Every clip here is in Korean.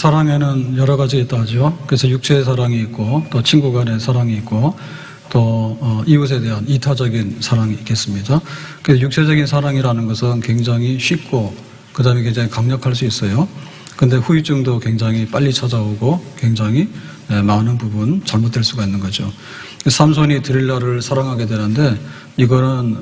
사랑에는 여러 가지 있다 하죠. 그래서 육체의 사랑이 있고 또 친구 간의 사랑이 있고 또 이웃에 대한 이타적인 사랑이 있겠습니다. 그래서 육체적인 사랑이라는 것은 굉장히 쉽고 그 다음에 굉장히 강력할 수 있어요. 근데 후유증도 굉장히 빨리 찾아오고 굉장히 많은 부분 잘못될 수가 있는 거죠. 삼손이 드릴라를 사랑하게 되는데 이거는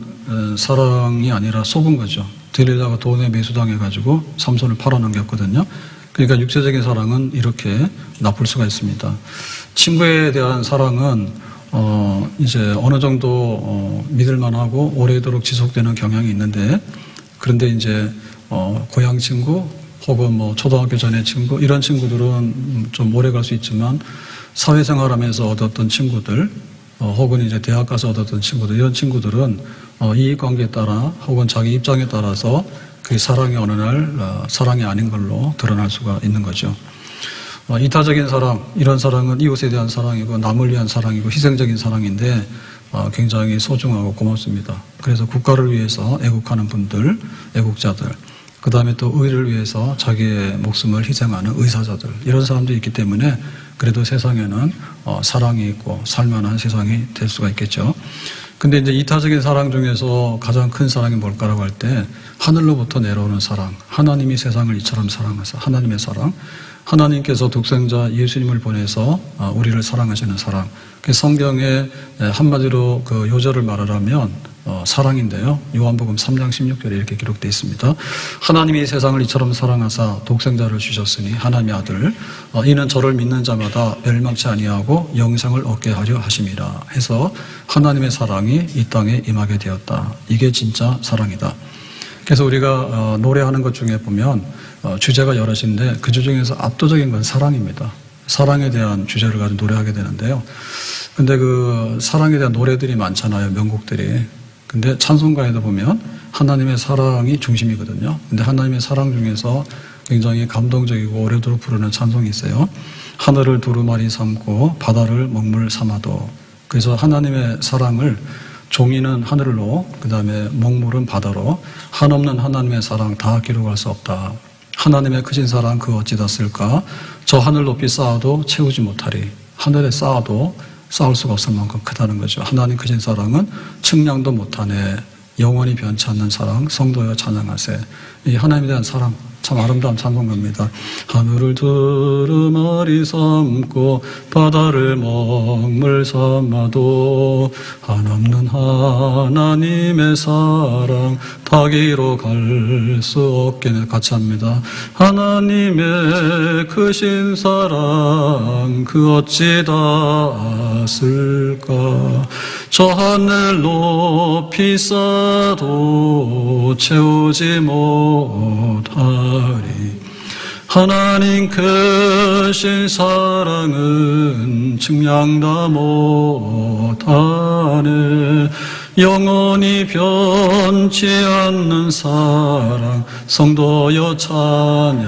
사랑이 아니라 속은 거죠. 드릴라가 돈에 매수당해가지고 삼손을 팔아넘겼거든요. 그러니까 육체적인 사랑은 이렇게 나쁠 수가 있습니다. 친구에 대한 사랑은 이제 어느 정도 믿을만하고 오래도록 지속되는 경향이 있는데, 그런데 이제 고향 친구 혹은 뭐 초등학교 전의 친구, 이런 친구들은 좀 오래 갈 수 있지만 사회생활하면서 얻었던 친구들 혹은 이제 대학 가서 얻었던 친구들, 이런 친구들은 이익관계에 따라 혹은 자기 입장에 따라서 그 사랑이 어느 날 사랑이 아닌 걸로 드러날 수가 있는 거죠. 이타적인 사랑, 이런 사랑은 이웃에 대한 사랑이고 남을 위한 사랑이고 희생적인 사랑인데 굉장히 소중하고 고맙습니다. 그래서 국가를 위해서 애국하는 분들, 애국자들, 그 다음에 또 의를 위해서 자기의 목숨을 희생하는 의사자들, 이런 사람들이 있기 때문에 그래도 세상에는 사랑이 있고 살만한 세상이 될 수가 있겠죠. 근데 이제 이타적인 사랑 중에서 가장 큰 사랑이 뭘까라고 할 때 하늘로부터 내려오는 사랑, 하나님이 세상을 이처럼 사랑하사, 하나님의 사랑, 하나님께서 독생자 예수님을 보내서 우리를 사랑하시는 사랑. 성경에 한마디로 그 요절을 말하라면 사랑인데요. 요한복음 3장 16절에 이렇게 기록되어 있습니다. 하나님이 세상을 이처럼 사랑하사 독생자를 주셨으니 하나님의 아들 이는 저를 믿는 자마다 멸망치 아니하고 영생을 얻게 하려 하심이라 해서 하나님의 사랑이 이 땅에 임하게 되었다. 이게 진짜 사랑이다. 그래서 우리가 노래하는 것 중에 보면 주제가 여럿인데 그 중에서 압도적인 건 사랑입니다. 사랑에 대한 주제를 가지고 노래하게 되는데요. 근데 그 사랑에 대한 노래들이 많잖아요. 명곡들이. 근데 찬송가에도 보면 하나님의 사랑이 중심이거든요. 근데 하나님의 사랑 중에서 굉장히 감동적이고 오래도록 부르는 찬송이 있어요. 하늘을 두루마리 삼고 바다를 먹물 삼아도. 그래서 하나님의 사랑을 종이는 하늘로, 그 다음에 먹물은 바다로, 한없는 하나님의 사랑 다 기록할 수 없다. 하나님의 크신 사랑 그 어찌다 쓸까? 저 하늘 높이 쌓아도 채우지 못하리. 하늘에 쌓아도 쌓을 수가 없을 만큼 크다는 거죠. 하나님 크신 사랑은 측량도 못하네. 영원히 변치 않는 사랑, 성도여 찬양하세. 이 하나님에 대한 사랑, 참 아름다운 찬송가입니다. 하늘을 두루마리 삼고 바다를 먹물 삼아도 한없는 하나님의 사랑 다 기록할 수 없게. 같이 합니다. 하나님의 크신 사랑 그 어찌 다 쓸까? 저 하늘 높이 쌓아도 채우지 못하리. 하나님 크신 사랑은 측량 다 못하네. 영원히 변치 않는 사랑 성도여 찬양하세.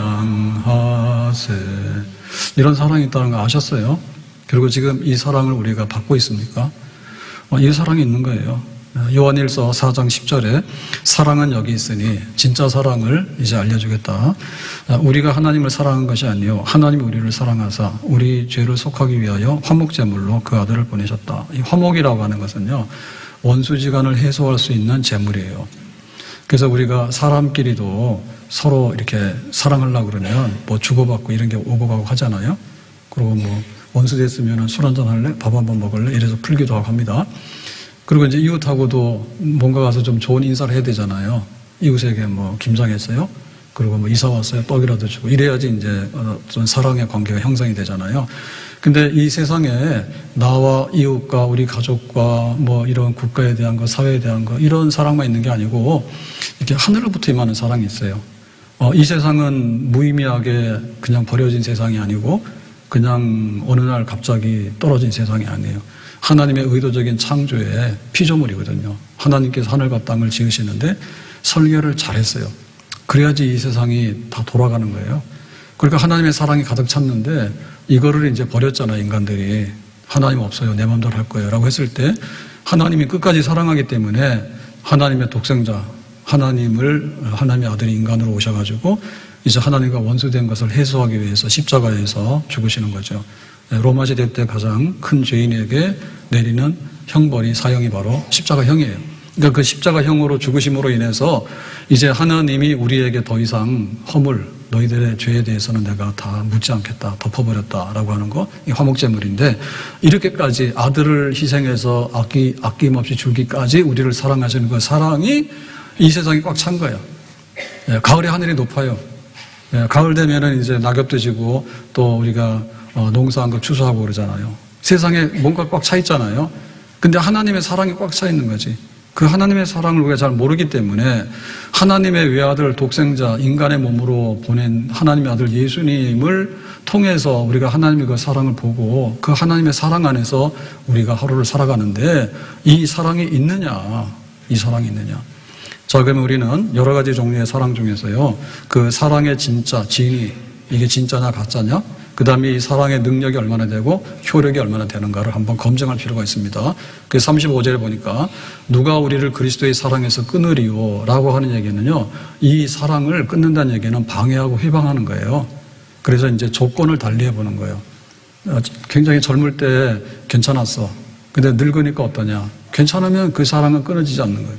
이런 사랑이 있다는 거 아셨어요? 그리고 지금 이 사랑을 우리가 받고 있습니까? 이 사랑이 있는 거예요. 요한일서 4장 10절에 사랑은 여기 있으니 진짜 사랑을 이제 알려주겠다. 우리가 하나님을 사랑한 것이 아니요 하나님이 우리를 사랑하사 우리 죄를 속하기 위하여 화목제물로 그 아들을 보내셨다. 이 화목이라고 하는 것은요 원수지간을 해소할 수 있는 제물이에요. 그래서 우리가 사람끼리도 서로 이렇게 사랑하려고 그러면 뭐 주고받고 이런 게 오고 가고 하잖아요. 그리고 뭐 원수 됐으면 술 한잔 할래? 밥 한번 먹을래? 이래서 풀기도 하고 합니다. 그리고 이제 이웃하고도 뭔가 가서 좀 좋은 인사를 해야 되잖아요. 이웃에게 뭐 김장했어요? 그리고 뭐 이사 왔어요? 떡이라도 주고 이래야지 이제 어떤 사랑의 관계가 형성이 되잖아요. 근데 이 세상에 나와 이웃과 우리 가족과 뭐 이런 국가에 대한 거, 사회에 대한 거 이런 사랑만 있는 게 아니고 이렇게 하늘로부터 임하는 사랑이 있어요. 이 세상은 무의미하게 그냥 버려진 세상이 아니고 그냥 어느 날 갑자기 떨어진 세상이 아니에요. 하나님의 의도적인 창조의 피조물이거든요. 하나님께서 하늘과 땅을 지으시는데 설계를 잘했어요. 그래야지 이 세상이 다 돌아가는 거예요. 그러니까 하나님의 사랑이 가득 찼는데 이거를 이제 버렸잖아요. 인간들이. 하나님 없어요. 내 마음대로 할 거예요. 라고 했을 때 하나님이 끝까지 사랑하기 때문에 하나님의 독생자, 하나님의 아들이 인간으로 오셔가지고 이제 하나님과 원수된 것을 해소하기 위해서 십자가에서 죽으시는 거죠. 로마 시대 때 가장 큰 죄인에게 내리는 형벌이 사형이 바로 십자가형이에요. 그러니까 그 십자가형으로 죽으심으로 인해서 이제 하나님이 우리에게 더 이상 허물, 너희들의 죄에 대해서는 내가 다 묻지 않겠다, 덮어버렸다라고 하는 거, 이 화목제물인데, 이렇게까지 아들을 희생해서 아낌없이 주기까지 우리를 사랑하시는 그 사랑이 이 세상이 꽉 찬 거예요. 가을에 하늘이 높아요. 가을 되면은 이제 낙엽도 지고 또 우리가 농사한 거 추수하고 그러잖아요. 세상에 뭔가 꽉 차 있잖아요. 근데 하나님의 사랑이 꽉 차 있는 거지. 그 하나님의 사랑을 우리가 잘 모르기 때문에 하나님의 외아들 독생자 인간의 몸으로 보낸 하나님의 아들 예수님을 통해서 우리가 하나님의 그 사랑을 보고 그 하나님의 사랑 안에서 우리가 하루를 살아가는데 이 사랑이 있느냐, 이 사랑이 있느냐. 자, 그러면 우리는 여러 가지 종류의 사랑 중에서요, 그 사랑의 진짜, 진위, 이게 진짜냐 가짜냐, 그 다음에 이 사랑의 능력이 얼마나 되고 효력이 얼마나 되는가를 한번 검증할 필요가 있습니다. 그 35절에 보니까 누가 우리를 그리스도의 사랑에서 끊으리요 라고 하는 얘기는요, 이 사랑을 끊는다는 얘기는 방해하고 회방하는 거예요. 그래서 이제 조건을 달리해 보는 거예요. 굉장히 젊을 때 괜찮았어. 근데 늙으니까 어떠냐. 괜찮으면 그 사랑은 끊어지지 않는 거예요.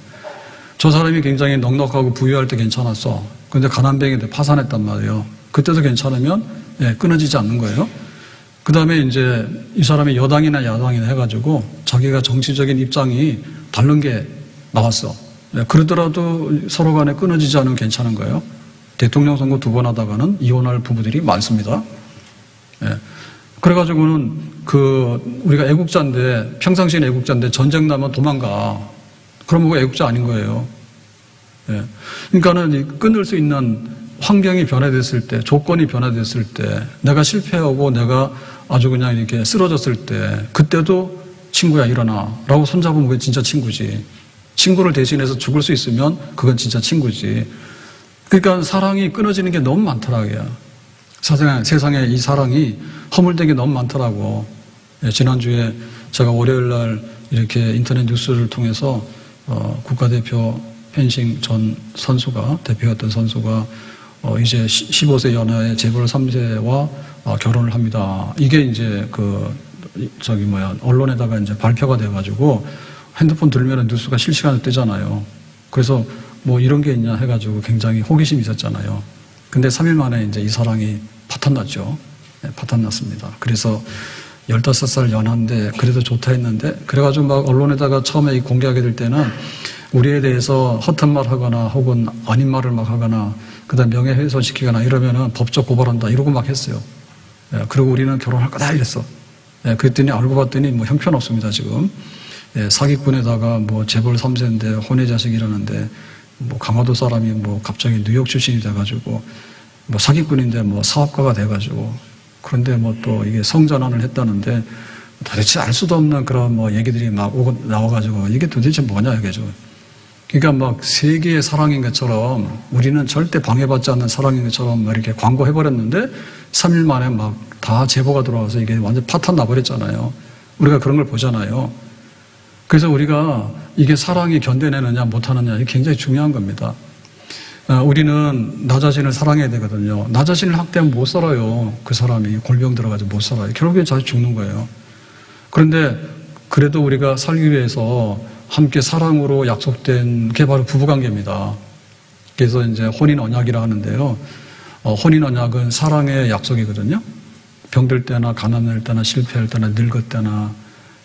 저 사람이 굉장히 넉넉하고 부유할 때 괜찮았어. 근데 가난뱅이인데 파산했단 말이에요. 그때도 괜찮으면 끊어지지 않는 거예요. 그 다음에 이제 이 사람이 여당이나 야당이나 해가지고 자기가 정치적인 입장이 다른 게 나왔어. 그러더라도 서로 간에 끊어지지 않으면 괜찮은 거예요. 대통령 선거 2번 하다가는 이혼할 부부들이 많습니다. 그래가지고는 우리가 애국자인데, 평상시엔 애국자인데 전쟁 나면 도망가. 그럼 뭐가 애국자 아닌 거예요. 그러니까는 끊을 수 있는 환경이 변화됐을 때, 조건이 변화됐을 때, 내가 실패하고 내가 아주 그냥 이렇게 쓰러졌을 때, 그때도 친구야 일어나 라고 손잡으면 그게 진짜 친구지. 친구를 대신해서 죽을 수 있으면 그건 진짜 친구지. 그러니까 사랑이 끊어지는 게 너무 많더라고요. 세상에 이 사랑이 허물된 게 너무 많더라고. 지난주에 제가 월요일 날 이렇게 인터넷 뉴스를 통해서 국가대표 펜싱 전 선수가, 대표였던 선수가 이제 15세 연하의 재벌 3세와 결혼을 합니다. 이게 이제 언론에다가 이제 발표가 돼가지고 핸드폰 들면은 뉴스가 실시간으로 뜨잖아요. 그래서 뭐 이런 게 있냐 해가지고 굉장히 호기심이 있었잖아요. 근데 3일 만에 이제 이 사랑이 파탄났죠. 파탄났습니다. 그래서 15살 연하인데 그래도 좋다 했는데, 그래가지고 막 언론에다가 처음에 공개하게 될 때는 우리에 대해서 허튼 말 하거나 혹은 아닌 말을 막 하거나 그다음 명예훼손시키거나 이러면은 법적 고발한다 이러고 막 했어요. 그리고 우리는 결혼할 거다 이랬어. 그랬더니 알고 봤더니 뭐 형편없습니다 지금. 사기꾼에다가 뭐 재벌 3세인데 혼외 자식이라는데 뭐 강화도 사람이 뭐 갑자기 뉴욕 출신이 돼가지고 뭐 사기꾼인데 뭐 사업가가 돼가지고, 그런데 뭐 또 이게 성전환을 했다는데 도대체 알 수도 없는 그런 뭐 얘기들이 막 나와가지고 이게 도대체 뭐냐 이게 좀. 그러니까 막 세계의 사랑인 것처럼, 우리는 절대 방해받지 않는 사랑인 것처럼 이렇게 광고해버렸는데 3일 만에 막 다 제보가 들어와서 이게 완전 파탄 나버렸잖아요. 우리가 그런 걸 보잖아요. 그래서 우리가 이게 사랑이 견뎌내느냐 못하느냐 이게 굉장히 중요한 겁니다. 우리는 나 자신을 사랑해야 되거든요. 나 자신을 학대하면 못 살아요. 그 사람이 골병 들어가지고 못 살아요. 결국엔 자주 죽는 거예요. 그런데 그래도 우리가 살기 위해서 함께 사랑으로 약속된 게 바로 부부관계입니다. 그래서 이제 혼인 언약이라 하는데요. 혼인 언약은 사랑의 약속이거든요. 병들 때나 가난할 때나 실패할 때나 늙을 때나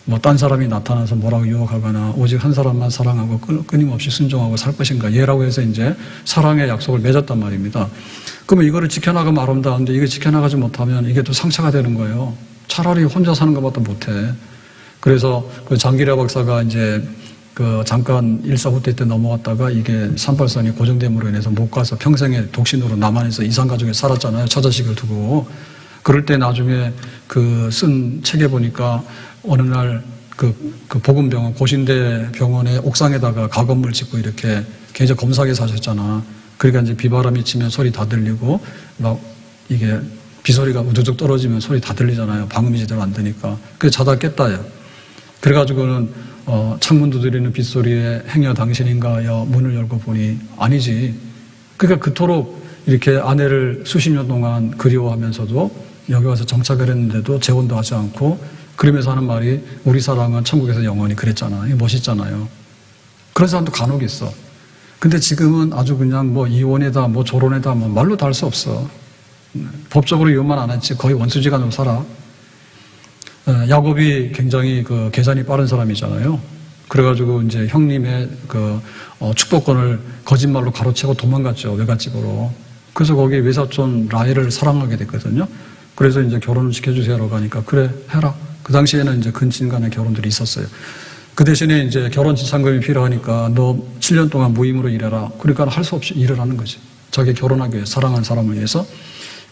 뭐 딴 사람이 나타나서 뭐라고 유혹하거나 오직 한 사람만 사랑하고 끊임없이 순종하고 살 것인가, 얘라고 해서 이제 사랑의 약속을 맺었단 말입니다. 그러면 이거를 지켜나가면 아름다운데 이게 지켜나가지 못하면 이게 또 상처가 되는 거예요. 차라리 혼자 사는 것보다 못해. 그래서 그 장기라 박사가 이제 잠깐 일사후퇴 때 넘어갔다가 이게 38선이 고정됨으로 인해서 못 가서 평생에 독신으로 남한에서 이산가족에 살았잖아요. 처자식을 두고. 그럴 때 나중에 쓴 책에 보니까 어느 날 보건병원, 고신대 병원의 옥상에다가 가건물 짓고 이렇게 굉장히 검사하게 사셨잖아. 그러니까 이제 비바람이 치면 소리 다 들리고 막 이게 비소리가 우두둑 떨어지면 소리 다 들리잖아요. 방음이 제대로 안 되니까. 그래서 자다 깼다요. 그래가지고는 창문 두드리는 빗소리에 행여 당신인가 하여 문을 열고 보니 아니지. 그러니까 그토록 이렇게 아내를 수십 년 동안 그리워하면서도 여기 와서 정착을 했는데도 재혼도 하지 않고 그러면서 하는 말이 우리 사랑은 천국에서 영원히 그랬잖아. 이게 멋있잖아요. 그런 사람도 간혹 있어. 근데 지금은 아주 그냥 뭐 이혼에다 뭐 조론에다 뭐 말로 다 할 수 없어. 법적으로 이혼만 안 했지 거의 원수지간으로 살아. 야곱이 굉장히 그 계산이 빠른 사람이잖아요. 그래가지고 이제 형님의 그 축복권을 거짓말로 가로채고 도망갔죠. 외갓집으로. 그래서 거기 외사촌 라헬을 사랑하게 됐거든요. 그래서 이제 결혼을 시켜주세요라고 하니까 그래 해라. 그 당시에는 이제 근친 간의 결혼들이 있었어요. 그 대신에 이제 결혼 지참금이 필요하니까 너 7년 동안 무임으로 일해라. 그러니까 할 수 없이 일을 하는 거지. 자기 결혼하기 위해 사랑하는 사람을 위해서.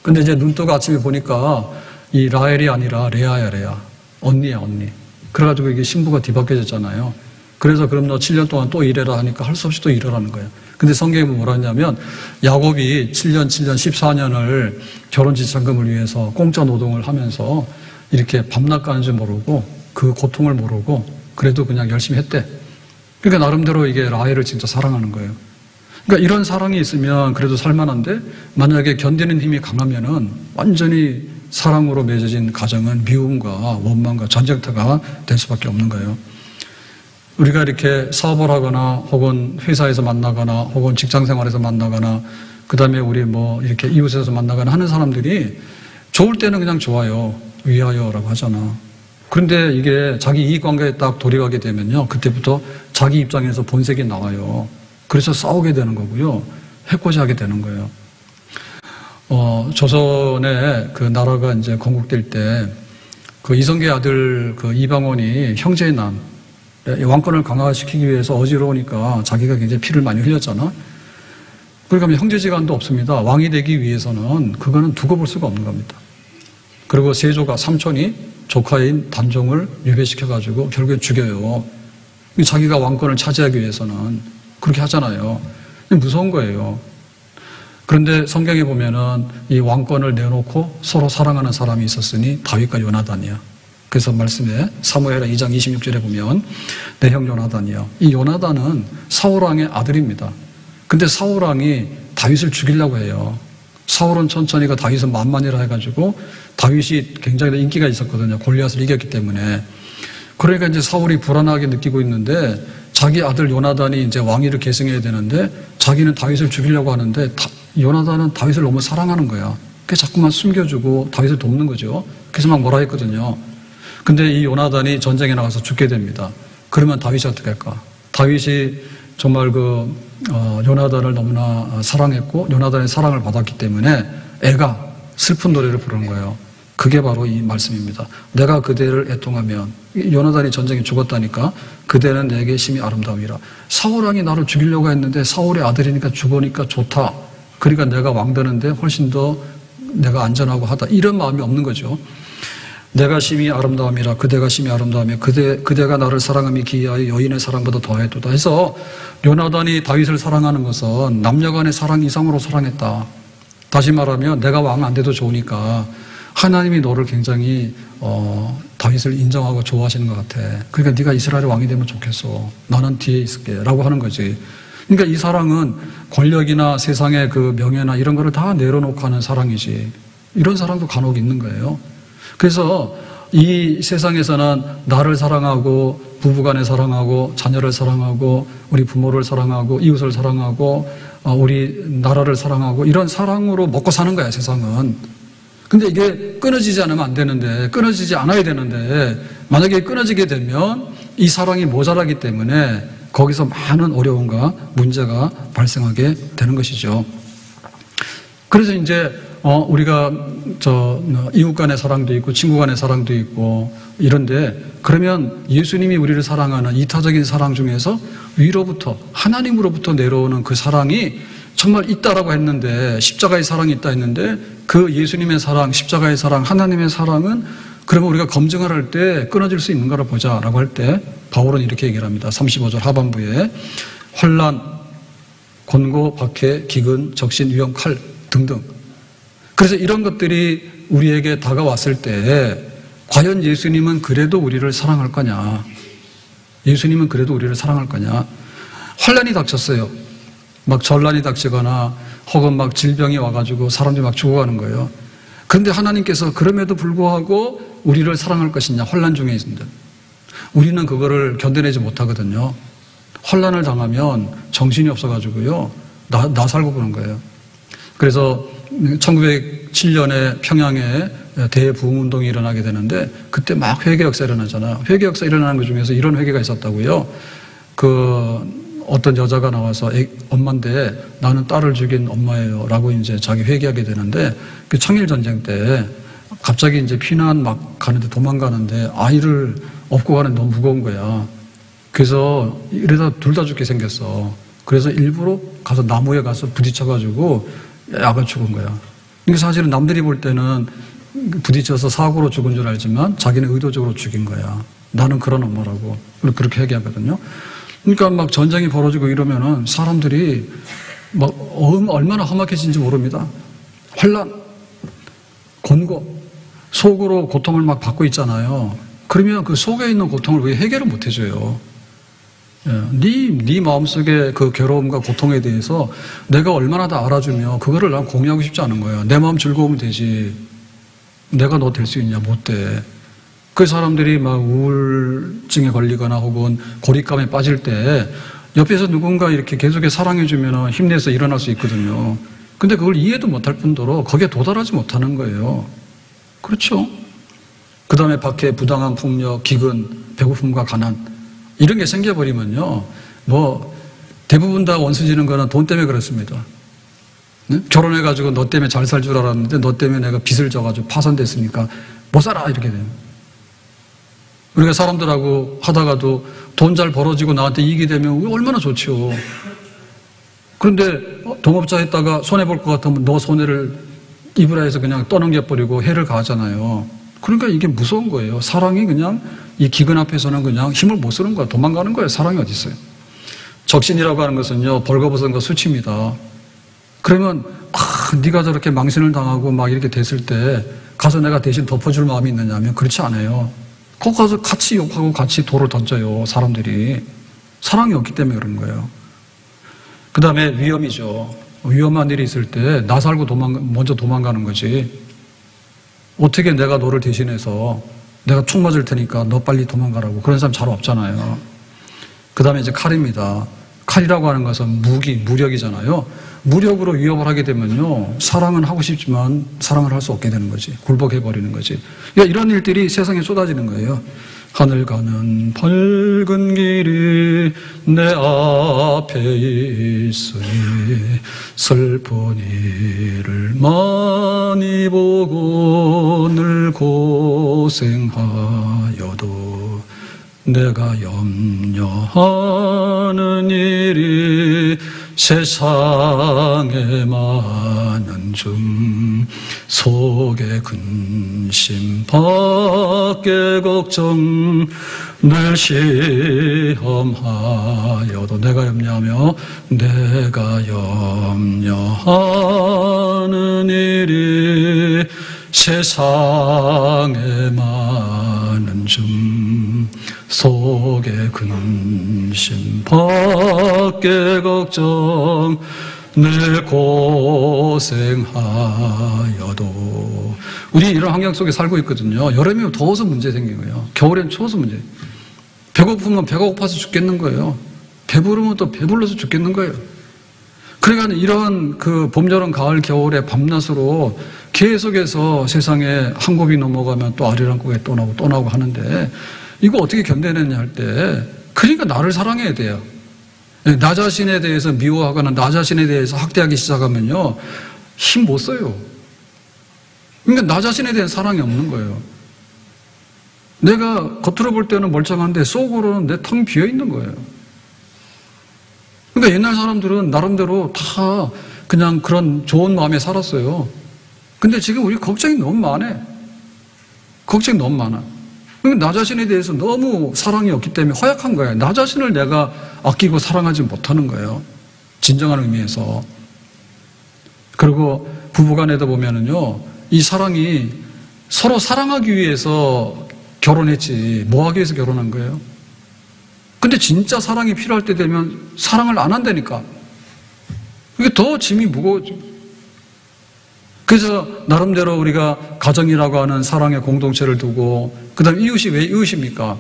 근데 이제 눈 뜨고 아침에 보니까 이 라헬이 아니라 레아야 레아. 언니야 언니. 그래가지고 이게 신부가 뒤바뀌어졌잖아요. 그래서 그럼 너 7년 동안 또 일해라 하니까 할 수 없이 또 일을 하는 거예요. 근데 성경에 뭐라 했냐면 야곱이 7년 14년을 결혼 지참금을 위해서 공짜 노동을 하면서 이렇게 밤낮 가는 줄 모르고 그 고통을 모르고 그래도 그냥 열심히 했대. 그러니까 나름대로 이게 라헬을 진짜 사랑하는 거예요. 그러니까 이런 사랑이 있으면 그래도 살만한데 만약에 견디는 힘이 강하면은 완전히 사랑으로 맺어진 가정은 미움과 원망과 전쟁터가 될 수밖에 없는 거예요. 우리가 이렇게 사업을 하거나 혹은 회사에서 만나거나 혹은 직장생활에서 만나거나 그 다음에 우리 뭐 이렇게 이웃에서 만나거나 하는 사람들이 좋을 때는 그냥 좋아요. 위하여라고 하잖아. 그런데 이게 자기 이익관계에 딱 돌입하게 되면요. 그때부터 자기 입장에서 본색이 나와요. 그래서 싸우게 되는 거고요. 해코지하게 되는 거예요. 조선의 그 나라가 이제 건국될 때 그 이성계의 아들 그 이방원이 형제의 남, 왕권을 강화시키기 위해서 어지러우니까 자기가 굉장히 피를 많이 흘렸잖아. 그러니까 형제지간도 없습니다. 왕이 되기 위해서는 그거는 두고 볼 수가 없는 겁니다. 그리고 세조가 삼촌이 조카인 단종을 유배시켜가지고 결국에 죽여요. 자기가 왕권을 차지하기 위해서는 그렇게 하잖아요. 무서운 거예요. 그런데 성경에 보면은 이 왕권을 내놓고 서로 사랑하는 사람이 있었으니 다윗과 요나단이야. 그래서 말씀에 사무엘하 2장 26절에 보면 내 형 요나단이야. 이 요나단은 사울왕의 아들입니다. 근데 사울왕이 다윗을 죽이려고 해요. 사울은 천천히가 다윗은 만만이라 해가지고 다윗이 굉장히 인기가 있었거든요. 골리앗을 이겼기 때문에. 그러니까 이제 사울이 불안하게 느끼고 있는데 자기 아들 요나단이 이제 왕위를 계승해야 되는데 자기는 다윗을 죽이려고 하는데 요나단은 다윗을 너무 사랑하는 거야. 그래서 자꾸만 숨겨주고 다윗을 돕는 거죠. 그래서 막 뭐라 했거든요. 근데 이 요나단이 전쟁에 나가서 죽게 됩니다. 그러면 다윗이 어떻게 할까? 다윗이 정말 요나단을 너무나 사랑했고 요나단의 사랑을 받았기 때문에 애가 슬픈 노래를 부르는 거예요. 그게 바로 이 말씀입니다. 내가 그대를 애통하면 요나단이 전쟁에 죽었다니까 그대는 내게 심히 아름다움이라. 사울왕이 나를 죽이려고 했는데 사울의 아들이니까 죽으니까 좋다. 그러니까 내가 왕 되는데 훨씬 더 내가 안전하고 하다. 이런 마음이 없는 거죠. 내가 심히 아름다움이라 그대가 심히 아름다우며 그대가 나를 사랑함이 기이하여 여인의 사랑보다 더했도다 해서 요나단이 다윗을 사랑하는 것은 남녀간의 사랑 이상으로 사랑했다. 다시 말하면 내가 왕 안 돼도 좋으니까 하나님이 너를 굉장히 다윗을 인정하고 좋아하시는 것 같아. 그러니까 네가 이스라엘의 왕이 되면 좋겠어. 나는 뒤에 있을게 라고 하는 거지. 그러니까 이 사랑은 권력이나 세상의 그 명예나 이런 거를 다 내려놓고 하는 사랑이지. 이런 사랑도 간혹 있는 거예요. 그래서 이 세상에서는 나를 사랑하고 부부간에 사랑하고 자녀를 사랑하고 우리 부모를 사랑하고 이웃을 사랑하고 우리 나라를 사랑하고 이런 사랑으로 먹고 사는 거야 세상은. 근데 이게 끊어지지 않으면 안 되는데 끊어지지 않아야 되는데 만약에 끊어지게 되면 이 사랑이 모자라기 때문에 거기서 많은 어려움과 문제가 발생하게 되는 것이죠. 그래서 이제 우리가 이웃 간의 사랑도 있고 친구 간의 사랑도 있고 이런데 그러면 예수님이 우리를 사랑하는 이타적인 사랑 중에서 위로부터 하나님으로부터 내려오는 그 사랑이 정말 있다라고 했는데 십자가의 사랑이 있다 했는데 그 예수님의 사랑, 십자가의 사랑, 하나님의 사랑은 그러면 우리가 검증을 할 때 끊어질 수 있는가를 보자라고 할 때 바울은 이렇게 얘기를 합니다. 35절 하반부에 환난, 권고, 박해, 기근, 적신, 위험, 칼 등등. 그래서 이런 것들이 우리에게 다가왔을 때 과연 예수님은 그래도 우리를 사랑할 거냐? 예수님은 그래도 우리를 사랑할 거냐? 환난이 닥쳤어요. 막 전란이 닥치거나 혹은 막 질병이 와가지고 사람들이 막 죽어가는 거예요. 그런데 하나님께서 그럼에도 불구하고 우리를 사랑할 것이냐? 혼란 중에 있습니다. 우리는 그거를 견뎌내지 못하거든요. 혼란을 당하면 정신이 없어가지고요. 나 살고 그런 거예요. 그래서 1907년에 평양에 대부흥운동이 일어나게 되는데 그때 막 회개 역사 일어나잖아요. 회개 역사 일어나는 것 중에서 이런 회개가 있었다고요. 어떤 여자가 나와서 엄마인데 나는 딸을 죽인 엄마예요 라고 이제 자기 회개하게 되는데 그 청일전쟁 때 갑자기 이제 피난 막 가는데 도망가는데 아이를 업고 가는 너무 무거운 거야. 그래서 이러다 둘 다 죽게 생겼어. 그래서 일부러 가서 나무에 가서 부딪혀가지고 약을 죽은 거야. 근데 사실은 남들이 볼 때는 부딪혀서 사고로 죽은 줄 알지만 자기는 의도적으로 죽인 거야. 나는 그런 엄마라고. 그렇게 얘기하거든요. 그러니까 막 전쟁이 벌어지고 이러면은 사람들이 막 얼마나 험악해진지 모릅니다. 환란, 곤고, 속으로 고통을 막 받고 있잖아요. 그러면 그 속에 있는 고통을 왜 해결을 못 해줘요? 네 마음속에 그 괴로움과 고통에 대해서 내가 얼마나 다 알아주며 그거를 난 공유하고 싶지 않은 거예요. 내 마음 즐거우면 되지. 내가 너 될 수 있냐? 못 돼. 그 사람들이 막 우울증에 걸리거나 혹은 고립감에 빠질 때 옆에서 누군가 이렇게 계속해서 사랑해주면 힘내서 일어날 수 있거든요. 근데 그걸 이해도 못할 뿐더러 거기에 도달하지 못하는 거예요. 그렇죠? 그 다음에 밖에 부당한 폭력, 기근, 배고픔과 가난 이런 게 생겨버리면요. 대부분 다 원수 지는 거는 돈 때문에 그렇습니다. 네? 결혼해가지고 너 때문에 잘 살 줄 알았는데 너 때문에 내가 빚을 져가지고 파산됐으니까 못 살아 이렇게 돼요. 우리가 사람들하고 하다가도 돈 잘 벌어지고 나한테 이익이 되면 얼마나 좋죠. 그런데 동업자 했다가 손해볼 것 같으면 너 손해를 입으라 해서 그냥 떠넘겨버리고 해를 가하잖아요. 그러니까 이게 무서운 거예요. 사랑이 그냥 이 기근 앞에서는 그냥 힘을 못 쓰는 거야. 도망가는 거예요. 사랑이 어디 있어요. 적신이라고 하는 것은요. 벌거벗은과 수치입니다. 그러면 네가 저렇게 망신을 당하고 막 이렇게 됐을 때 가서 내가 대신 덮어줄 마음이 있느냐면 그렇지 않아요. 거기 가서 같이 욕하고 같이 돌을 던져요. 사람들이. 사랑이 없기 때문에 그런 거예요. 그 다음에 위험이죠. 위험한 일이 있을 때 나 살고 먼저 도망가는 거지. 어떻게 내가 너를 대신해서 내가 총 맞을 테니까 너 빨리 도망가라고. 그런 사람 잘 없잖아요. 그 다음에 이제 칼입니다. 칼이라고 하는 것은 무력이잖아요. 무력으로 위협을 하게 되면요. 사랑은 하고 싶지만 사랑을 할 수 없게 되는 거지. 굴복해버리는 거지. 그러니까 이런 일들이 세상에 쏟아지는 거예요. 하늘 가는 밝은 길이 내 앞에 있으니 슬픈 일을 많이 보고 늘 고생하여도 내가 염려하는 일이 세상에 많은 중 속에 근심 밖에 걱정 늘 시험하여도 내가 염려하며 내가 염려하는 일이 세상에 많은 중 속에 근심 밖에 걱정 늘 고생하여도 우리 이런 환경 속에 살고 있거든요. 여름이면 더워서 문제 생긴 거예요. 겨울엔 추워서 문제. 배고프면 배가 고파서 죽겠는 거예요. 배부르면 또 배불러서 죽겠는 거예요. 그러니까 이런 그 봄, 여름, 가을, 겨울의 밤낮으로 계속해서 세상에 한 곱이 넘어가면 또 아리랑 고개 또 나오고 하는데 이거 어떻게 견뎌내냐 할 때 그러니까 나를 사랑해야 돼요. 나 자신에 대해서 미워하거나 나 자신에 대해서 학대하기 시작하면요 힘 못 써요. 그러니까 나 자신에 대한 사랑이 없는 거예요. 내가 겉으로 볼 때는 멀쩡한데 속으로는 내 텅 비어 있는 거예요. 그러니까 옛날 사람들은 나름대로 다 그냥 그런 좋은 마음에 살았어요. 근데 지금 우리 걱정이 너무 많아. 걱정이 너무 많아. 나 자신에 대해서 너무 사랑이 없기 때문에 허약한 거예요. 나 자신을 내가 아끼고 사랑하지 못하는 거예요. 진정한 의미에서. 그리고 부부간에도 보면은요, 이 사랑이 서로 사랑하기 위해서 결혼했지, 뭐 하기 위해서 결혼한 거예요? 근데 진짜 사랑이 필요할 때 되면 사랑을 안 한다니까. 이게 더 짐이 무거워지고. 그래서 나름대로 우리가 가정이라고 하는 사랑의 공동체를 두고, 그 다음에 이웃이 왜 이웃입니까?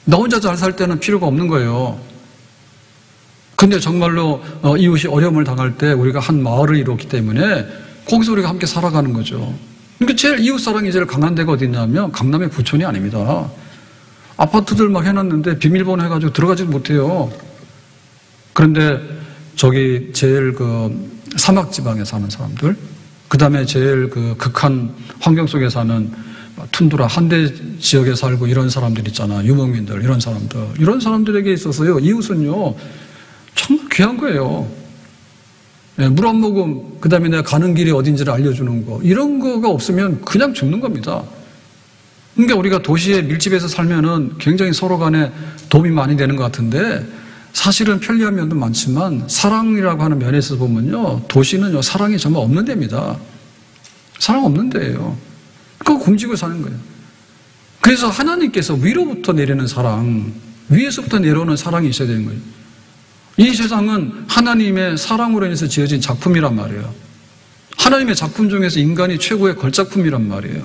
나 혼자 잘 살 때는 필요가 없는 거예요. 근데 정말로 이웃이 어려움을 당할 때 우리가 한 마을을 이뤘기 때문에 거기서 우리가 함께 살아가는 거죠. 그러니까 제일 이웃 사랑이 제일 강한 데가 어디냐면 강남의 부촌이 아닙니다. 아파트들 막 해놨는데 비밀번호 해가지고 들어가지도 못해요. 그런데 저기 제일 그 사막 지방에 사는 사람들, 그 다음에 제일 그 극한 환경 속에 사는 툰드라 한대 지역에 살고 이런 사람들 있잖아. 유목민들, 이런 사람들에게 있어서요, 이웃은요 정말 귀한 거예요. 물 한 모금, 그 다음에 내가 가는 길이 어딘지를 알려주는 거, 이런 거가 없으면 그냥 죽는 겁니다. 그러니까 우리가 도시에 밀집해서 살면은 굉장히 서로 간에 도움이 많이 되는 것 같은데, 사실은 편리한 면도 많지만 사랑이라고 하는 면에서 보면요, 도시는요 사랑이 정말 없는 데입니다. 사랑 없는 데예요. 그거 굶지고 사는 거예요. 그래서 하나님께서 위로부터 내리는 사랑, 위에서부터 내려오는 사랑이 있어야 되는 거예요. 이 세상은 하나님의 사랑으로 인해서 지어진 작품이란 말이에요. 하나님의 작품 중에서 인간이 최고의 걸작품이란 말이에요.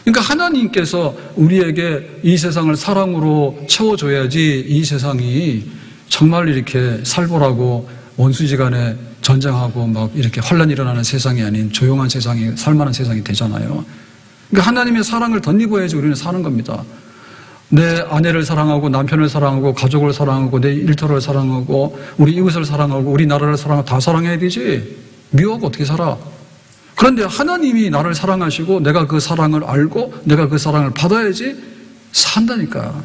그러니까 하나님께서 우리에게 이 세상을 사랑으로 채워줘야지 이 세상이 정말 이렇게 살벌하고 원수지간에 전쟁하고 막 이렇게 혼란이 일어나는 세상이 아닌 조용한 세상이, 살만한 세상이 되잖아요. 그러니까 하나님의 사랑을 덧입어야지 우리는 사는 겁니다. 내 아내를 사랑하고 남편을 사랑하고 가족을 사랑하고 내 일터를 사랑하고 우리 이웃을 사랑하고 우리 나라를 사랑하고 다 사랑해야 되지. 미워하고 어떻게 살아? 그런데 하나님이 나를 사랑하시고 내가 그 사랑을 알고 내가 그 사랑을 받아야지 산다니까.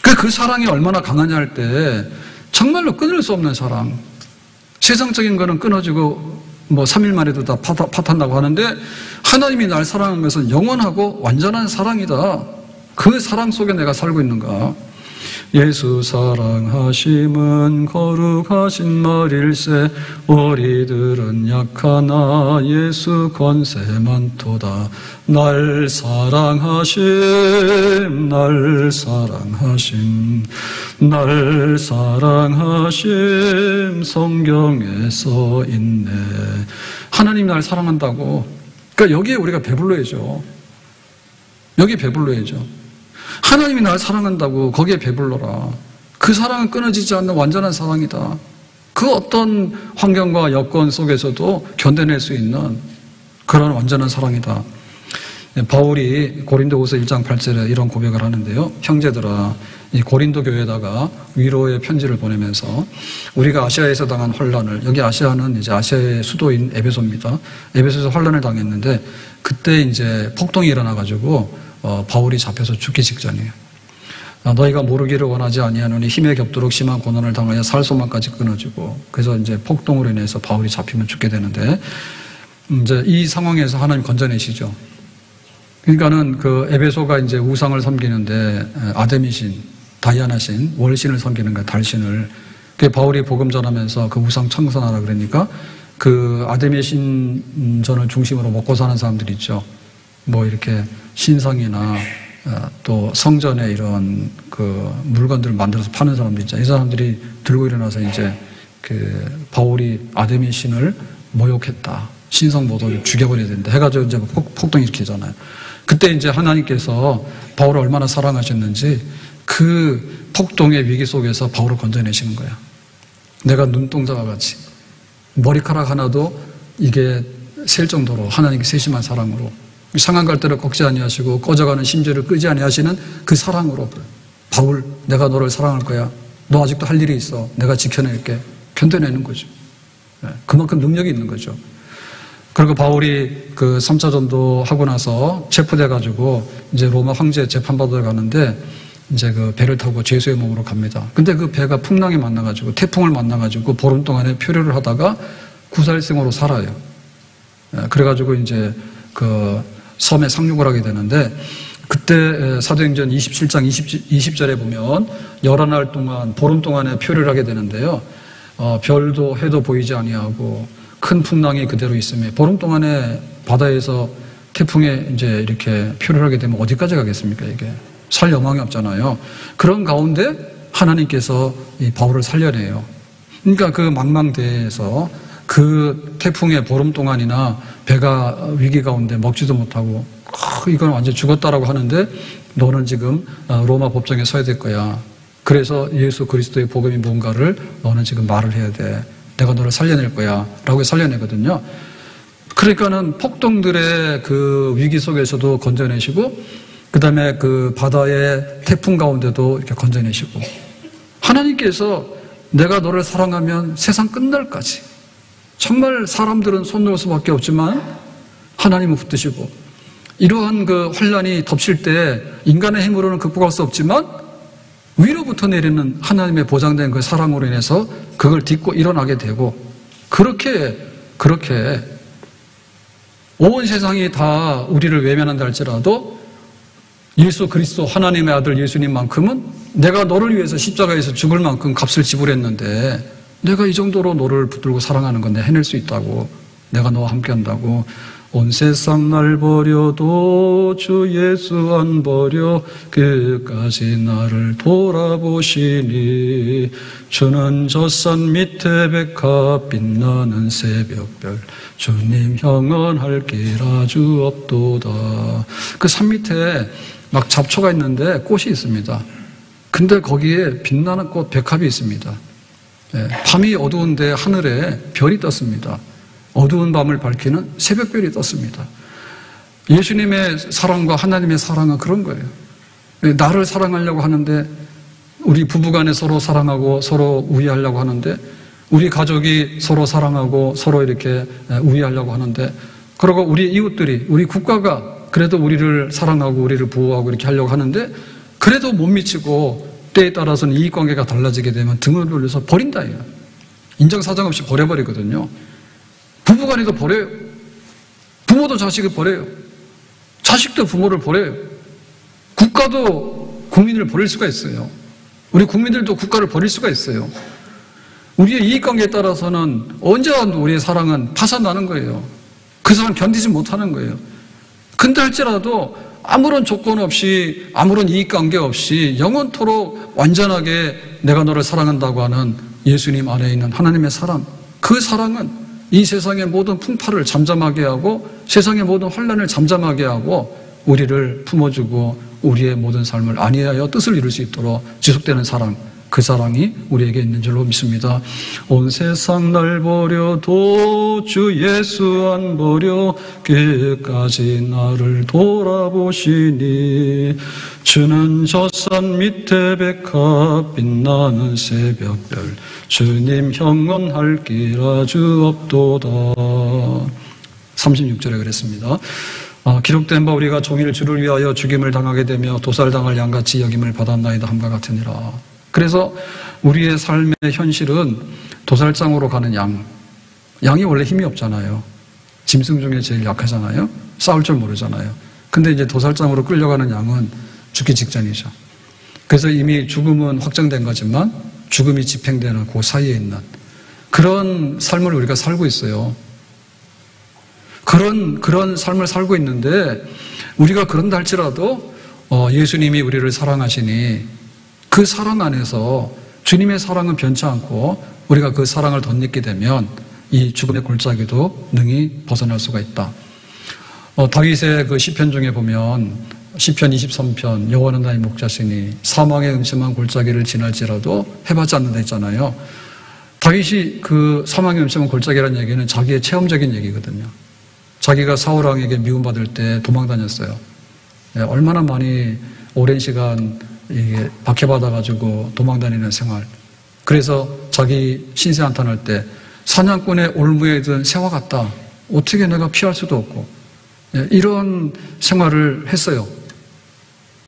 그 사랑이 얼마나 강하냐 할 때 정말로 끊을 수 없는 사랑. 세상적인 거는 끊어지고 뭐 3일 만에도 다 파탄나고 하는데, 하나님이 날 사랑한 것은 영원하고 완전한 사랑이다. 그 사랑 속에 내가 살고 있는가. 예수 사랑하심은 거룩하신 말일세, 우리들은 약하나 예수 권세 많도다. 날 사랑하심, 날 사랑하심, 날 사랑하심, 성경에 써 있네. 하나님 날 사랑한다고. 그러니까 여기에 우리가 배불러야죠. 여기 배불러야죠. 하나님이 날 사랑한다고 거기에 배불러라. 그 사랑은 끊어지지 않는 완전한 사랑이다. 그 어떤 환경과 여건 속에서도 견뎌낼 수 있는 그런 완전한 사랑이다. 바울이 고린도후서 1장 8절에 이런 고백을 하는데요. 형제들아, 이 고린도 교회에다가 위로의 편지를 보내면서 우리가 아시아에서 당한 혼란을, 여기 아시아는 이제 아시아의 수도인 에베소입니다. 에베소에서 혼란을 당했는데 그때 이제 폭동이 일어나가지고 바울이 잡혀서 죽기 직전이에요. 너희가 모르기를 원하지 아니하노니 힘에 겹도록 심한 고난을 당하여 살 소망까지 끊어지고, 그래서 이제 폭동으로 인해서 바울이 잡히면 죽게 되는데, 이제 이 상황에서 하나님 건져내시죠. 그러니까는 그 에베소가 이제 우상을 섬기는데 아데미신, 다이아나신, 월신을 섬기는 거야, 달신을. 그 바울이 복음 전하면서 그 우상 청산하라 그러니까 그 아데미신 전을 중심으로 먹고 사는 사람들이 있죠. 뭐 이렇게 신상이나 또 성전에 이런 그 물건들을 만들어서 파는 사람들 있잖아요. 이 사람들이 들고 일어나서 이제 그 바울이 아데미 신을 모욕했다. 신성 모독을 죽여버려야 된다. 해가지고 이제 폭동 일으키잖아요. 그때 이제 하나님께서 바울을 얼마나 사랑하셨는지 그 폭동의 위기 속에서 바울을 건져내시는 거야. 내가 눈동자와 같이 머리카락 하나도 이게 셀 정도로 하나님께 세심한 사랑으로, 상한 갈대를 꺾지 아니하시고 꺼져가는 심지를 끄지 아니하시는 그 사랑으로, 바울 내가 너를 사랑할 거야. 너 아직도 할 일이 있어. 내가 지켜낼게. 견뎌내는 거죠. 그만큼 능력이 있는 거죠. 그리고 바울이 그 3차 전도 하고 나서 체포돼가지고 이제 로마 황제 재판받으러 가는데 이제 그 배를 타고 죄수의 몸으로 갑니다. 근데 그 배가 풍랑에 만나가지고 태풍을 만나가지고 보름 동안에 표류를 하다가 구살생으로 살아요. 그래가지고 이제 그 섬에 상륙을 하게 되는데, 그때 사도행전 27장 20절에 보면 11날 동안, 보름 동안에 표류를 하게 되는데요. 별도 해도 보이지 아니하고 큰 풍랑이 그대로 있으며, 보름 동안에 바다에서 태풍에 이제 이렇게 표류를 하게 되면 어디까지 가겠습니까? 이게 살 여망이 없잖아요. 그런 가운데 하나님께서 이 바울을 살려내요. 그러니까 그 망망대해에서 그 태풍의 보름 동안이나 배가 위기 가운데 먹지도 못하고 이건 완전 죽었다라고 하는데 너는 지금 로마 법정에 서야 될 거야. 그래서 예수 그리스도의 복음이 뭔가를 너는 지금 말을 해야 돼. 내가 너를 살려낼 거야. 라고 살려내거든요. 그러니까는 폭동들의 그 위기 속에서도 건져내시고, 그 다음에 그 바다의 태풍 가운데도 이렇게 건져내시고, 하나님께서 내가 너를 사랑하면 세상 끝날까지, 정말 사람들은 손 놓을 수밖에 없지만 하나님은 붙드시고, 이러한 그 환란이 덮칠 때 인간의 힘으로는 극복할 수 없지만 위로부터 내리는 하나님의 보장된 그 사랑으로 인해서 그걸 딛고 일어나게 되고, 그렇게 온 세상이 다 우리를 외면한다 할지라도 예수 그리스도 하나님의 아들 예수님만큼은 내가 너를 위해서 십자가에서 죽을 만큼 값을 지불했는데 내가 이 정도로 너를 붙들고 사랑하는 건 내가 해낼 수 있다고, 내가 너와 함께 한다고. 온 세상 날 버려도 주 예수 안 버려 끝까지 나를 돌아보시니 주는 저 산 밑에 백합 빛나는 새벽별 주님 형언할 길 아주 없도다. 그 산 밑에 막 잡초가 있는데 꽃이 있습니다. 근데 거기에 빛나는 꽃 백합이 있습니다. 밤이 어두운데 하늘에 별이 떴습니다. 어두운 밤을 밝히는 새벽별이 떴습니다. 예수님의 사랑과 하나님의 사랑은 그런 거예요. 나를 사랑하려고 하는데, 우리 부부간에 서로 사랑하고 서로 우애하려고 하는데, 우리 가족이 서로 사랑하고 서로 이렇게 우애하려고 하는데, 그리고 우리 이웃들이, 우리 국가가 그래도 우리를 사랑하고 우리를 보호하고 이렇게 하려고 하는데, 그래도 못 미치고 때에 따라서는 이익관계가 달라지게 되면 등을 돌려서 버린다. 인정사정 없이 버려버리거든요. 부부간에도 버려요. 부모도 자식을 버려요. 자식도 부모를 버려요. 국가도 국민을 버릴 수가 있어요. 우리 국민들도 국가를 버릴 수가 있어요. 우리의 이익관계에 따라서는 언제라도 우리의 사랑은 파산나는 거예요. 그 사람 견디지 못하는 거예요. 근데 할지라도 아무런 조건 없이, 아무런 이익관계 없이 영원토록 완전하게 내가 너를 사랑한다고 하는 예수님 안에 있는 하나님의 사랑, 그 사랑은 이 세상의 모든 풍파를 잠잠하게 하고 세상의 모든 환란을 잠잠하게 하고 우리를 품어주고 우리의 모든 삶을 안위하여 뜻을 이룰 수 있도록 지속되는 사랑, 그 사랑이 우리에게 있는 줄로 믿습니다. 온 세상 날 버려도 주 예수 안 버려 끝까지 나를 돌아보시니 주는 저 산 밑에 백합 빛나는 새벽별 주님 형언할 길 아주 없도다. 36절에 그랬습니다. 기록된 바 우리가 종일 주를 위하여 죽임을 당하게 되며 도살당할 양같이 여김을 받았나이다 함과 같으니라. 그래서 우리의 삶의 현실은 도살장으로 가는 양이 원래 힘이 없잖아요. 짐승 중에 제일 약하잖아요. 싸울 줄 모르잖아요. 근데 이제 도살장으로 끌려가는 양은 죽기 직전이죠. 그래서 이미 죽음은 확정된 거지만 죽음이 집행되는 그 사이에 있는 그런 삶을 우리가 살고 있어요. 그런 삶을 살고 있는데, 우리가 그런다 할지라도 예수님이 우리를 사랑하시니 그 사랑 안에서 주님의 사랑은 변치 않고 우리가 그 사랑을 덧입게 되면 이 죽음의 골짜기도 능히 벗어날 수가 있다. 다윗의 그 시편 중에 보면 시편 23편 여호와는 나의 목자시니 사망의 음침한 골짜기를 지날지라도 해봤지 않는다 했잖아요. 다윗이 그 사망의 음침한 골짜기라는 얘기는 자기의 체험적인 얘기거든요. 자기가 사울 왕에게 미움받을 때 도망 다녔어요. 얼마나 많이 오랜 시간 이게 박해받아가지고 도망 다니는 생활. 그래서 자기 신세 한탄할 때 사냥꾼의 올무에 든 새와 같다. 어떻게 내가 피할 수도 없고. 이런 생활을 했어요.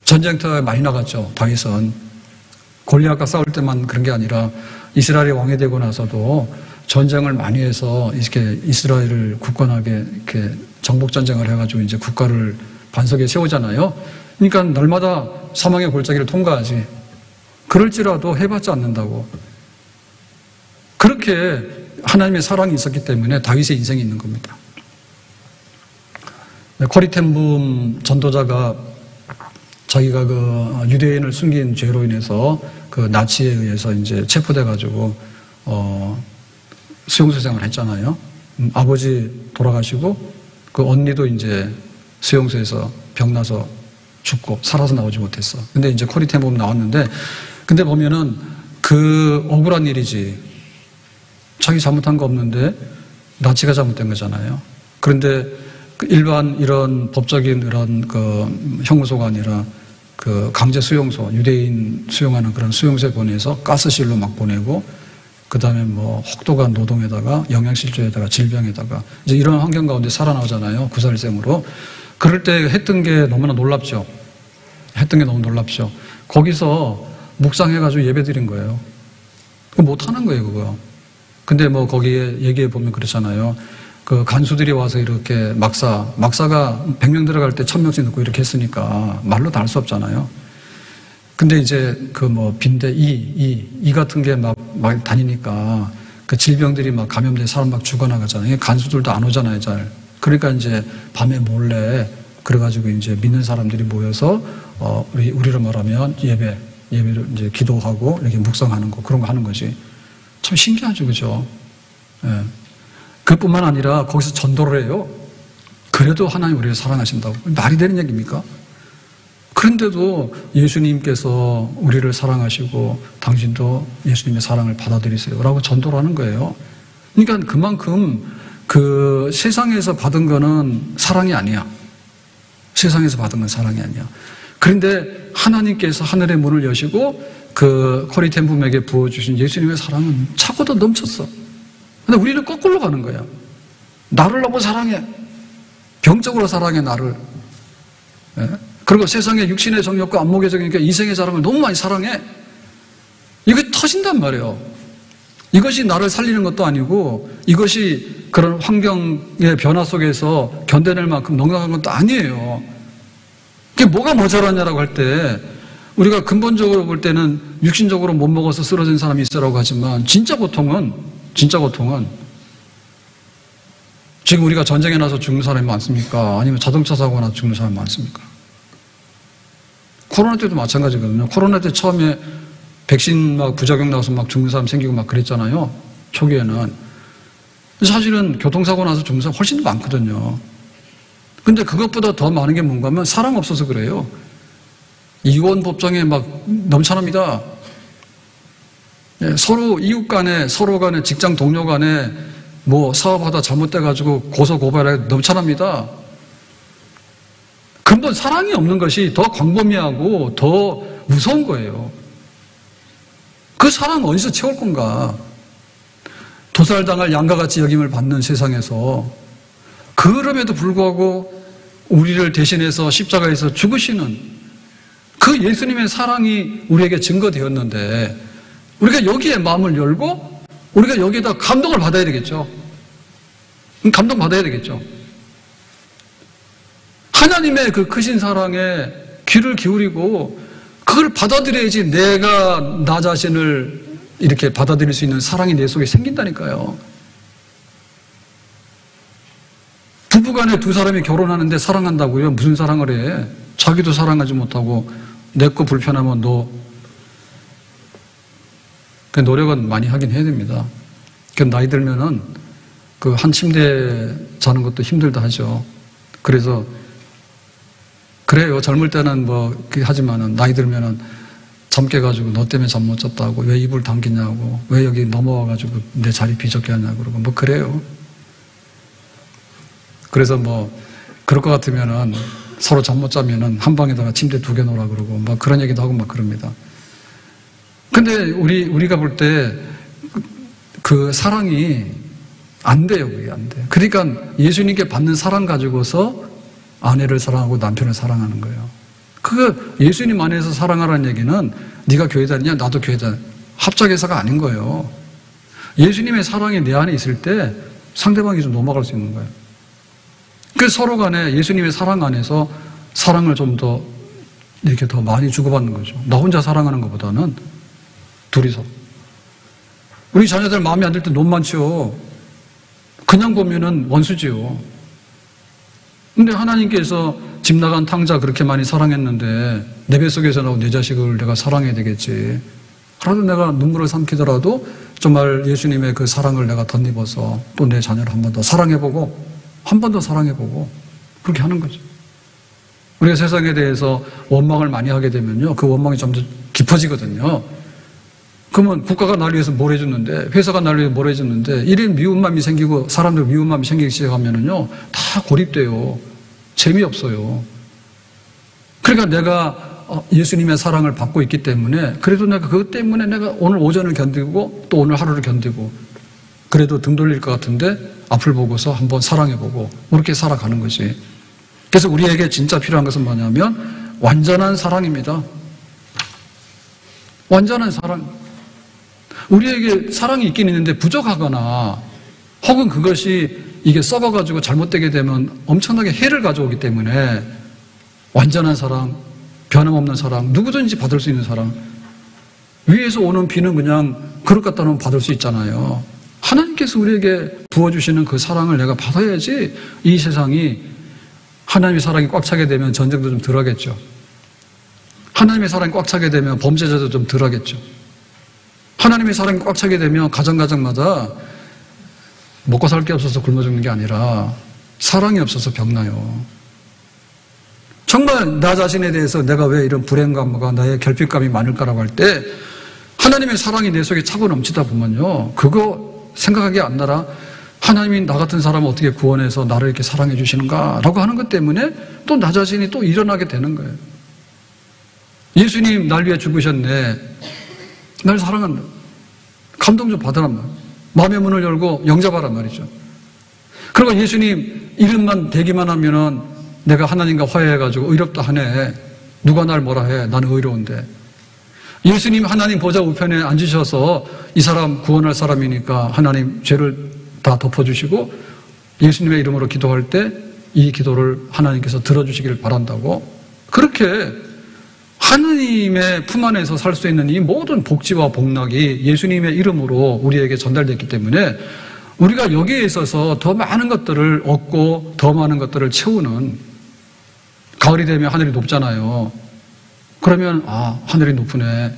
전쟁터에 많이 나갔죠. 다윗은 골리앗과 싸울 때만 그런 게 아니라 이스라엘의 왕이 되고 나서도 전쟁을 많이 해서 이렇게 이스라엘을 굳건하게 이렇게 정복 전쟁을 해가지고 이제 국가를 반석에 세우잖아요. 그러니까 날마다 사망의 골짜기를 통과하지. 그럴지라도 해봤지 않는다고. 그렇게 하나님의 사랑이 있었기 때문에 다윗의 인생이 있는 겁니다. 코리텐붐 전도자가 자기가 그 유대인을 숨긴 죄로 인해서 그 나치에 의해서 이제 체포돼가지고 수용소 생활을 했잖아요. 아버지 돌아가시고 그 언니도 이제 수용소에서 병나서 죽고 살아서 나오지 못했어. 근데 이제 코리템 보면 나왔는데, 근데 보면은 그 억울한 일이지. 자기 잘못한 거 없는데 나치가 잘못된 거잖아요. 그런데 일반 이런 법적인 그런 그 형무소가 아니라 그 강제 수용소, 유대인 수용하는 그런 수용소에 보내서 가스실로 막 보내고, 그 다음에 뭐 혹독한 노동에다가 영양실조에다가 질병에다가 이제 이런 환경 가운데 살아나오잖아요. 구살생으로. 그럴 때 했던 게 너무나 놀랍죠. 했던 게 너무 놀랍죠. 거기서 묵상해가지고 예배 드린 거예요. 못하는 거예요, 그거. 근데 뭐 거기에 얘기해 보면 그렇잖아요. 그 간수들이 와서 이렇게 막사가 100명 들어갈 때 1000명씩 넣고 이렇게 했으니까 말로 다 할 수 없잖아요. 근데 이제 그 뭐 빈대 이 같은 게 막 다니니까 그 질병들이 막 감염돼 사람 막 죽어나가잖아요. 간수들도 안 오잖아요, 잘. 그러니까 이제 밤에 몰래 그래가지고 이제 믿는 사람들이 모여서 우리로 말하면 예배를 이제 기도하고 이렇게 묵상하는 거, 그런 거 하는 거지. 참 신기하죠, 그죠? 예. 그뿐만 아니라 거기서 전도를 해요. 그래도 하나님 우리를 사랑하신다고. 말이 되는 얘기입니까? 그런데도 예수님께서 우리를 사랑하시고 당신도 예수님의 사랑을 받아들이세요 라고 전도를 하는 거예요. 그러니까 그만큼 그 세상에서 받은 거는 사랑이 아니야. 세상에서 받은 건 사랑이 아니야. 그런데 하나님께서 하늘의 문을 여시고 그 코리템붐에게 부어주신 예수님의 사랑은 차고도 넘쳤어. 근데 우리는 거꾸로 가는 거야. 나를 너무 사랑해. 병적으로 사랑해, 나를. 예? 그리고 세상의 육신의 정욕과 안목의 정욕과 이생의 사랑을 너무 많이 사랑해. 이게 터진단 말이에요. 이것이 나를 살리는 것도 아니고 이것이 그런 환경의 변화 속에서 견뎌낼 만큼 넉넉한 것도 아니에요. 그게 뭐가 모자라냐라고 할 때 우리가 근본적으로 볼 때는 육신적으로 못 먹어서 쓰러진 사람이 있으라고 하지만 진짜 고통은 지금 우리가 전쟁에 나서 죽는 사람이 많습니까? 아니면 자동차 사고 나서 죽는 사람이 많습니까? 코로나 때도 마찬가지거든요. 코로나 때 처음에 백신 막 부작용 나와서 막 죽는 사람 생기고 막 그랬잖아요. 초기에는. 사실은 교통사고 나서 죽는 사람 훨씬 더 많거든요. 근데 그것보다 더 많은 게 뭔가 하면 사랑 없어서 그래요. 이혼 법정에 막 넘쳐납니다. 서로 이웃 간에, 서로 간에, 직장 동료 간에 뭐 사업하다 잘못돼가지고 고소 고발에 넘쳐납니다. 근본 사랑이 없는 것이 더 광범위하고 더 무서운 거예요. 그 사랑 어디서 채울 건가? 도살당할 양과 같이 여김을 받는 세상에서 그럼에도 불구하고 우리를 대신해서 십자가에서 죽으시는 그 예수님의 사랑이 우리에게 증거되었는데 우리가 여기에 마음을 열고 우리가 여기에다 감동을 받아야 되겠죠. 감동받아야 되겠죠. 하나님의 그 크신 사랑에 귀를 기울이고 그걸 받아들여야지 내가 나 자신을 이렇게 받아들일 수 있는 사랑이 내 속에 생긴다니까요. 부부간에 두 사람이 결혼하는데 사랑한다고요? 무슨 사랑을 해? 자기도 사랑하지 못하고 내 거 불편하면 너 그 노력은 많이 하긴 해야 됩니다. 그 나이 들면은 그 한 침대에 자는 것도 힘들다 하죠. 그래서 그래요. 젊을 때는 뭐 하지만은 나이 들면은 잠 깨가지고 너 때문에 잠 못 잤다고 왜 이불 당기냐고 왜 여기 넘어와가지고 내 자리 비좁게 하냐고 그러고 뭐 그래요. 그래서 뭐 그럴 것 같으면은 서로 잠 못 자면은 한 방에다가 침대 2개 놓으라 그러고 막 그런 얘기도 하고 막 그럽니다. 근데 우리가 볼 때 그 사랑이 안 돼요. 그게 안 돼요. 그러니까 예수님께 받는 사랑 가지고서 아내를 사랑하고 남편을 사랑하는 거예요. 그 예수님 안에서 사랑하라는 얘기는 네가 교회 다니냐 나도 교회 다니냐 합작해서가 아닌 거예요. 예수님의 사랑이 내 안에 있을 때 상대방이 좀 넘어갈 수 있는 거예요. 그 서로 간에 예수님의 사랑 안에서 사랑을 좀 더 이렇게 더 많이 주고받는 거죠. 나 혼자 사랑하는 것보다는 둘이서. 우리 자녀들 마음에 안 들 때 너무 많죠. 그냥 보면은 원수지요. 근데 하나님께서 집 나간 탕자 그렇게 많이 사랑했는데 내 뱃속에서 나온 내 자식을 내가 사랑해야 되겠지. 그래도 내가 눈물을 삼키더라도 정말 예수님의 그 사랑을 내가 덧입어서 또 내 자녀를 한 번 더 사랑해보고 한 번 더 사랑해보고 그렇게 하는 거죠. 우리가 세상에 대해서 원망을 많이 하게 되면요, 그 원망이 점점 깊어지거든요. 그러면 국가가 날 위해서 뭘 해줬는데, 회사가 날 위해서 뭘 해줬는데, 이런 미움감이 생기고 사람들 미움감이 생기기 시작하면은요, 다 고립돼요. 재미없어요. 그러니까 내가 예수님의 사랑을 받고 있기 때문에, 그래도 내가 그것 때문에 내가 오늘 오전을 견디고 또 오늘 하루를 견디고, 그래도 등 돌릴 것 같은데 앞을 보고서 한번 사랑해보고 그렇게 살아가는 거지. 그래서 우리에게 진짜 필요한 것은 뭐냐면 완전한 사랑입니다. 완전한 사랑. 우리에게 사랑이 있긴 있는데 부족하거나 혹은 그것이 이게 썩어가지고 잘못되게 되면 엄청나게 해를 가져오기 때문에 완전한 사랑, 변함없는 사랑, 누구든지 받을 수 있는 사랑. 위에서 오는 비는 그냥 그릇 갖다 놓으면 받을 수 있잖아요. 하나님께서 우리에게 부어주시는 그 사랑을 내가 받아야지 이 세상이, 하나님의 사랑이 꽉 차게 되면 전쟁도 좀 덜 하겠죠. 하나님의 사랑이 꽉 차게 되면 범죄자도 좀 덜 하겠죠. 하나님의 사랑이 꽉 차게 되면 가정마다 먹고 살 게 없어서 굶어 죽는 게 아니라 사랑이 없어서 병나요. 정말 나 자신에 대해서 내가 왜 이런 불행감과 나의 결핍감이 많을까라고 할 때 하나님의 사랑이 내 속에 차고 넘치다 보면요, 그거 생각하기 안 나라 하나님이 나 같은 사람을 어떻게 구원해서 나를 이렇게 사랑해 주시는가라고 하는 것 때문에 또 나 자신이 또 일어나게 되는 거예요. 예수님 날 위해 죽으셨네. 날 사랑한다. 감동 좀 받으란 말이에요. 마음의 문을 열고 영접하란 말이죠. 그리고 예수님 이름만 대기만 하면은 내가 하나님과 화해해가지고 의롭다 하네. 누가 날 뭐라 해. 나는 의로운데. 예수님 하나님 보좌 우편에 앉으셔서 이 사람 구원할 사람이니까 하나님 죄를 다 덮어주시고 예수님의 이름으로 기도할 때 이 기도를 하나님께서 들어주시기를 바란다고, 그렇게 하느님의 품 안에서 살 수 있는 이 모든 복지와 복락이 예수님의 이름으로 우리에게 전달됐기 때문에 우리가 여기에 있어서 더 많은 것들을 얻고 더 많은 것들을 채우는, 가을이 되면 하늘이 높잖아요. 그러면 하늘이 높으네.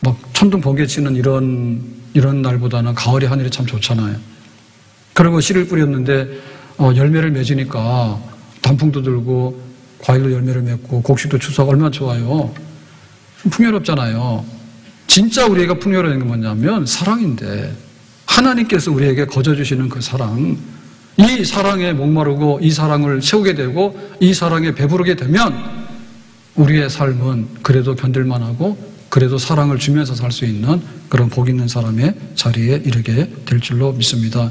막 천둥 번개 치는 이런 날보다는 가을이 하늘이 참 좋잖아요. 그리고 씨를 뿌렸는데 열매를 맺으니까 단풍도 들고 과일도 열매를 맺고 곡식도 추수하고 얼마나 좋아요. 풍요롭잖아요. 진짜 우리가 풍요로운 게 뭐냐면 사랑인데, 하나님께서 우리에게 거저주시는 그 사랑, 이 사랑에 목마르고 이 사랑을 채우게 되고 이 사랑에 배부르게 되면 우리의 삶은 그래도 견딜만하고 그래도 사랑을 주면서 살 수 있는 그런 복 있는 사람의 자리에 이르게 될 줄로 믿습니다.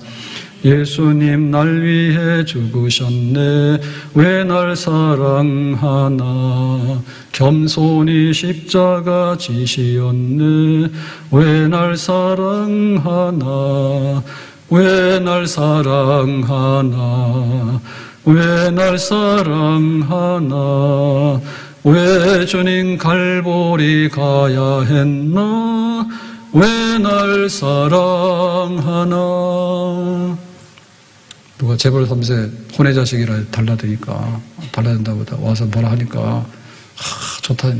예수님 날 위해 죽으셨네. 왜 날 사랑하나. 겸손히 십자가 지시었네. 왜 날 사랑하나. 왜 날 사랑하나. 왜 날 사랑하나. 왜 주님 갈보리 가야 했나. 왜 날 사랑하나. 누가 재벌 3세 혼외 자식이라 달라드니까, 달라든다고 와서 뭐라 하니까 좋다.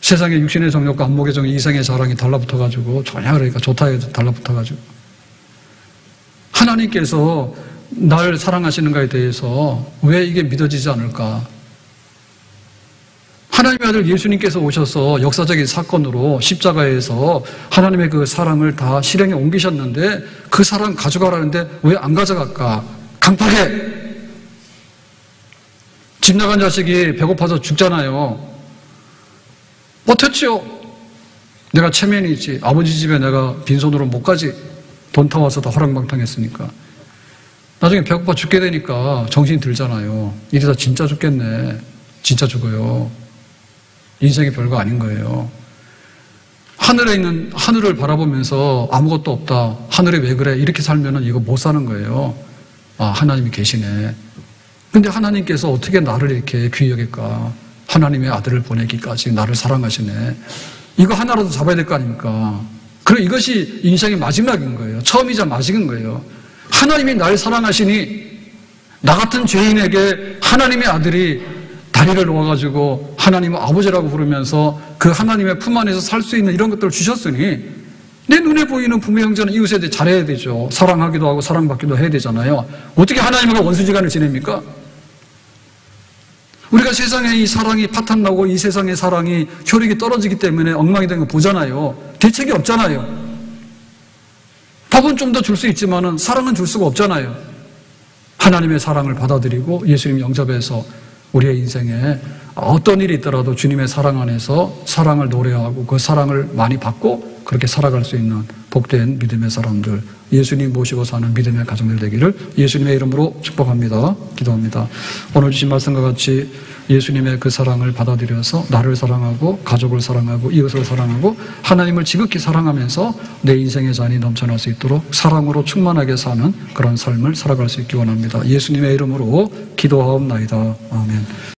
세상에 육신의 정욕과 안목의 정욕, 이생의 자랑이 달라붙어가지고 좋냐 그러니까 좋다 해도 달라붙어가지고, 하나님께서 날 사랑하시는가에 대해서 왜 이게 믿어지지 않을까? 하나님의 아들 예수님께서 오셔서 역사적인 사건으로 십자가에서 하나님의 그 사랑을 다 실행에 옮기셨는데 그 사랑 가져가라는데 왜 안 가져갈까? 강팍해! 집 나간 자식이 배고파서 죽잖아요. 버텼죠? 내가 체면이 있지. 아버지 집에 내가 빈손으로 못 가지. 돈 타와서 다 허랑방탕했으니까. 나중에 배고파 죽게 되니까 정신이 들잖아요. 이러다 진짜 죽겠네. 진짜 죽어요. 인생이 별거 아닌 거예요. 하늘에 있는, 하늘을 바라보면서 아무것도 없다. 하늘에 왜 그래? 이렇게 살면은 이거 못 사는 거예요. 하나님이 계시네. 근데 하나님께서 어떻게 나를 이렇게 귀히 여길까? 하나님의 아들을 보내기까지 나를 사랑하시네. 이거 하나라도 잡아야 될 거 아닙니까? 그리고 이것이 인생의 마지막인 거예요. 처음이자 마지막인 거예요. 하나님이 날 사랑하시니 나 같은 죄인에게 하나님의 아들이 다리를 놓아가지고 하나님을 아버지라고 부르면서 그 하나님의 품 안에서 살 수 있는 이런 것들을 주셨으니 내 눈에 보이는 부모 형제는 이웃에 대해 잘해야 되죠. 사랑하기도 하고 사랑받기도 해야 되잖아요. 어떻게 하나님과 원수지간을 지냅니까? 우리가 세상에 이 사랑이 파탄나고 이 세상의 사랑이 효력이 떨어지기 때문에 엉망이 된 거 보잖아요. 대책이 없잖아요. 밥은 좀 더 줄 수 있지만은 사랑은 줄 수가 없잖아요. 하나님의 사랑을 받아들이고 예수님 영접해서 우리의 인생에 어떤 일이 있더라도 주님의 사랑 안에서 사랑을 노래하고 그 사랑을 많이 받고 그렇게 살아갈 수 있는 복된 믿음의 사람들, 예수님 모시고 사는 믿음의 가정들 되기를 예수님의 이름으로 축복합니다. 기도합니다. 오늘 주신 말씀과 같이 예수님의 그 사랑을 받아들여서 나를 사랑하고 가족을 사랑하고 이웃을 사랑하고 하나님을 지극히 사랑하면서 내 인생의 잔이 넘쳐날 수 있도록 사랑으로 충만하게 사는 그런 삶을 살아갈 수 있기 원합니다. 예수님의 이름으로 기도하옵나이다. 아멘.